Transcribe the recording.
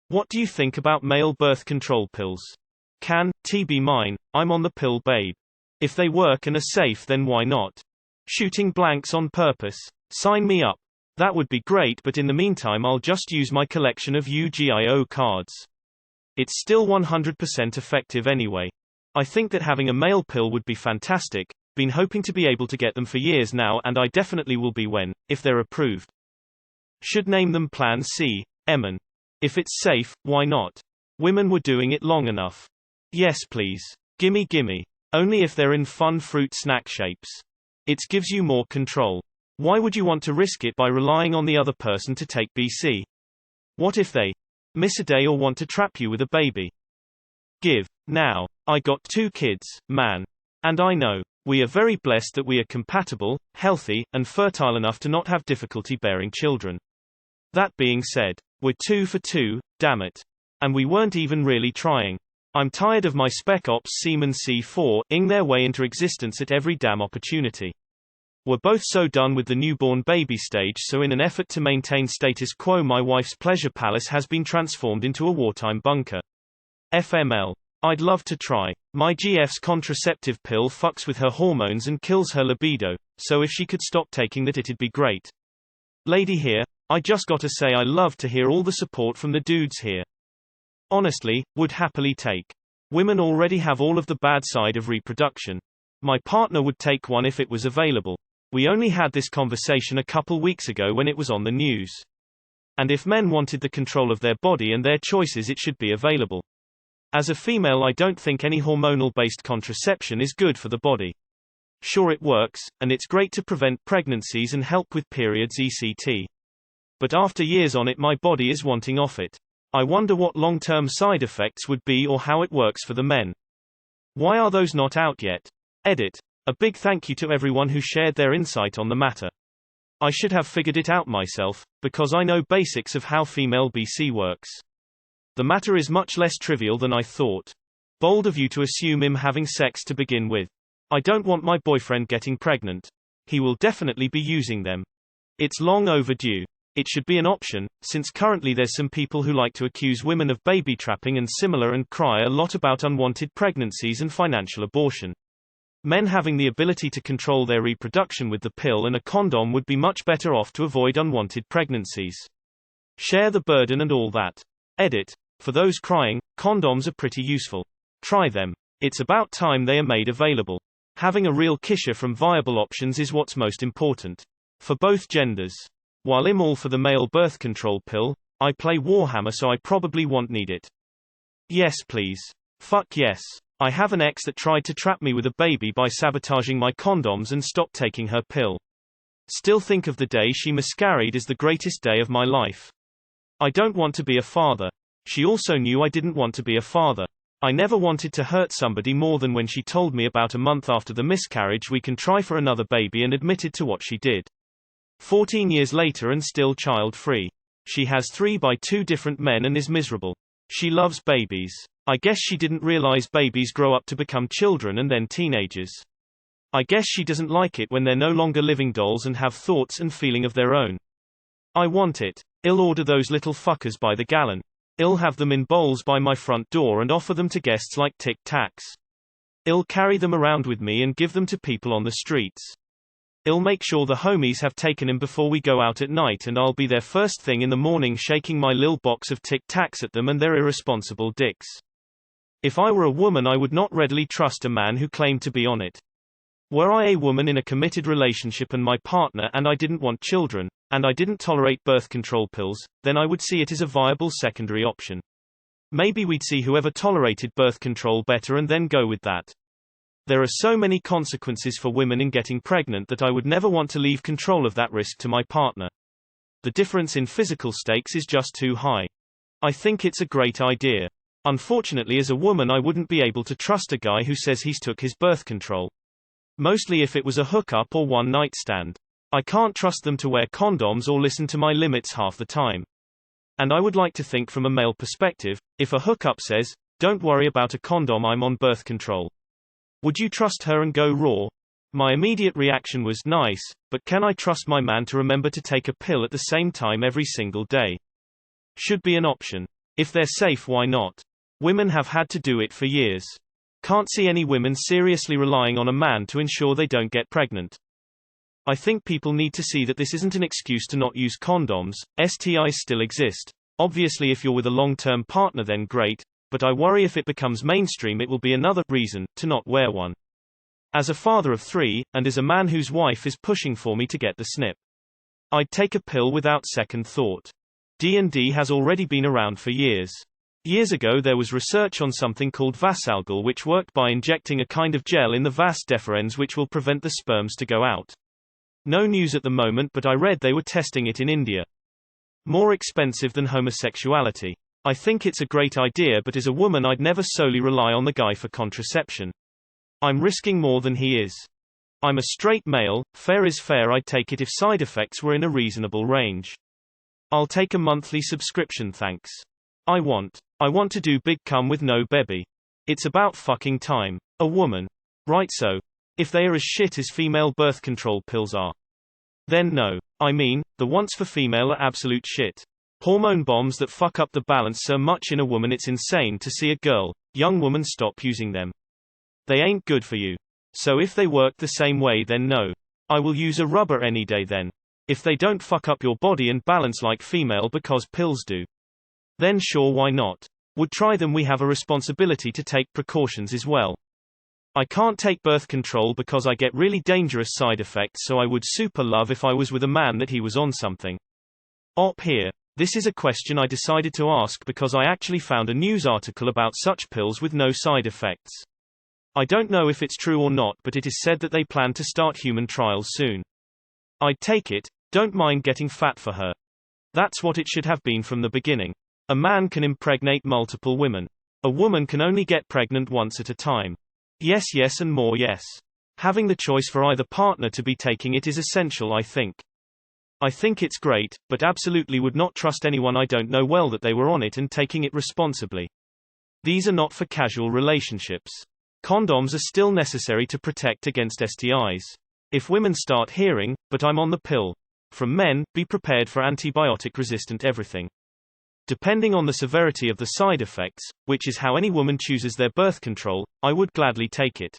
What do you think about male birth control pills? Can T be mine? I'm on the pill, babe. If they work and are safe, then why not? Shooting blanks on purpose. Sign me up. That would be great, but in the meantime I'll just use my collection of Yu-Gi-Oh cards. It's still 100% effective anyway. I think that having a male pill would be fantastic. Been hoping to be able to get them for years now, and I definitely will be if they're approved. Should name them Plan C, Emin. If it's safe, why not? Women were doing it long enough. Yes please. Gimme gimme. Only if they're in fun fruit snack shapes. It gives you more control. Why would you want to risk it by relying on the other person to take BC? What if they miss a day or want to trap you with a baby? Give. Now. I got 2 kids, man. And I know. We are very blessed that we are compatible, healthy, and fertile enough to not have difficulty bearing children. That being said, we're 2 for 2, damn it. And we weren't even really trying. I'm tired of my Spec Ops semen C4-ing their way into existence at every damn opportunity. We're both so done with the newborn baby stage, so in an effort to maintain status quo, my wife's pleasure palace has been transformed into a wartime bunker. FML. I'd love to try. My GF's contraceptive pill fucks with her hormones and kills her libido, so if she could stop taking that, it'd be great. Lady here, I just gotta say I love to hear all the support from the dudes here. Honestly, would happily take. Women already have all of the bad side of reproduction. My partner would take one if it was available. We only had this conversation a couple weeks ago when it was on the news. And if men wanted the control of their body and their choices, it should be available. As a female, I don't think any hormonal-based contraception is good for the body. Sure, it works, and it's great to prevent pregnancies and help with periods etc. But after years on it, my body is wanting off it. I wonder what long-term side effects would be or how it works for the men. Why are those not out yet? Edit. A big thank you to everyone who shared their insight on the matter. I should have figured it out myself, because I know basics of how female BC works. The matter is much less trivial than I thought. Bold of you to assume him having sex to begin with. I don't want my boyfriend getting pregnant. He will definitely be using them. It's long overdue. It should be an option, since currently there's some people who like to accuse women of baby trapping and similar and cry a lot about unwanted pregnancies and financial abortion. Men having the ability to control their reproduction with the pill and a condom would be much better off to avoid unwanted pregnancies. Share the burden and all that. Edit. For those crying, condoms are pretty useful. Try them. It's about time they are made available. Having a real kisher from viable options is what's most important. For both genders. While I'm all for the male birth control pill, I play Warhammer, so I probably won't need it. Yes please. Fuck yes. I have an ex that tried to trap me with a baby by sabotaging my condoms and stopped taking her pill. Still think of the day she miscarried as the greatest day of my life. I don't want to be a father. She also knew I didn't want to be a father. I never wanted to hurt somebody more than when she told me about a month after the miscarriage we can try for another baby and admitted to what she did. 14 years later and still child-free. She has 3 by 2 different men and is miserable. She loves babies. I guess she didn't realize babies grow up to become children and then teenagers. I guess she doesn't like it when they're no longer living dolls and have thoughts and feeling of their own. I want it. I'll order those little fuckers by the gallon. I'll have them in bowls by my front door and offer them to guests like Tic Tacs. I'll carry them around with me and give them to people on the streets. I'll make sure the homies have taken him before we go out at night, and I'll be there first thing in the morning shaking my lil box of Tic Tacs at them and their irresponsible dicks. If I were a woman, I would not readily trust a man who claimed to be on it. Were I a woman in a committed relationship and my partner and I didn't want children, and I didn't tolerate birth control pills, then I would see it as a viable secondary option. Maybe we'd see whoever tolerated birth control better and then go with that. There are so many consequences for women in getting pregnant that I would never want to leave control of that risk to my partner. The difference in physical stakes is just too high. I think it's a great idea. Unfortunately, as a woman, I wouldn't be able to trust a guy who says he's took his birth control. Mostly if it was a hookup or one night stand. I can't trust them to wear condoms or listen to my limits half the time. And I would like to think from a male perspective, if a hookup says, "Don't worry about a condom, I'm on birth control," would you trust her and go raw? My immediate reaction was, nice, but can I trust my man to remember to take a pill at the same time every single day? Should be an option. If they're safe, why not? Women have had to do it for years. Can't see any women seriously relying on a man to ensure they don't get pregnant. I think people need to see that this isn't an excuse to not use condoms. STIs still exist. Obviously, if you're with a long-term partner, then great, but I worry if it becomes mainstream, it will be another reason to not wear one. As a father of 3, and as a man whose wife is pushing for me to get the snip, I'd take a pill without second thought. D&D has already been around for years. Years ago there was research on something called Vasalgel, which worked by injecting a kind of gel in the vas deferens which will prevent the sperms to go out. No news at the moment, but I read they were testing it in India. More expensive than homosexuality. I think it's a great idea, but as a woman I'd never solely rely on the guy for contraception. I'm risking more than he is. I'm a straight male, fair is fair. I'd take it if side effects were in a reasonable range. I'll take a monthly subscription, thanks. I want to do big cum with no baby. It's about fucking time. A woman. Right, so if they are as shit as female birth control pills are, then no. I mean, the ones for female are absolute shit. Hormone bombs that fuck up the balance so much in a woman it's insane to see a young woman stop using them. They ain't good for you. So if they work the same way, then no. I will use a rubber any day then. If they don't fuck up your body and balance like female because pills do, then sure, why not? Would try them. We have a responsibility to take precautions as well. I can't take birth control because I get really dangerous side effects, so I would super love if I was with a man that he was on something. Here. This is a question I decided to ask because I actually found a news article about such pills with no side effects. I don't know if it's true or not, but it is said that they plan to start human trials soon. I'd take it. Don't mind getting fat for her. That's what it should have been from the beginning. A man can impregnate multiple women. A woman can only get pregnant once at a time. Yes, and more yes. Having the choice for either partner to be taking it is essential, I think. I think it's great, but absolutely would not trust anyone I don't know well that they were on it and taking it responsibly. These are not for casual relationships. Condoms are still necessary to protect against STIs. If women start hearing, "But I'm on the pill," from men, be prepared for antibiotic-resistant everything. Depending on the severity of the side effects, which is how any woman chooses their birth control, I would gladly take it.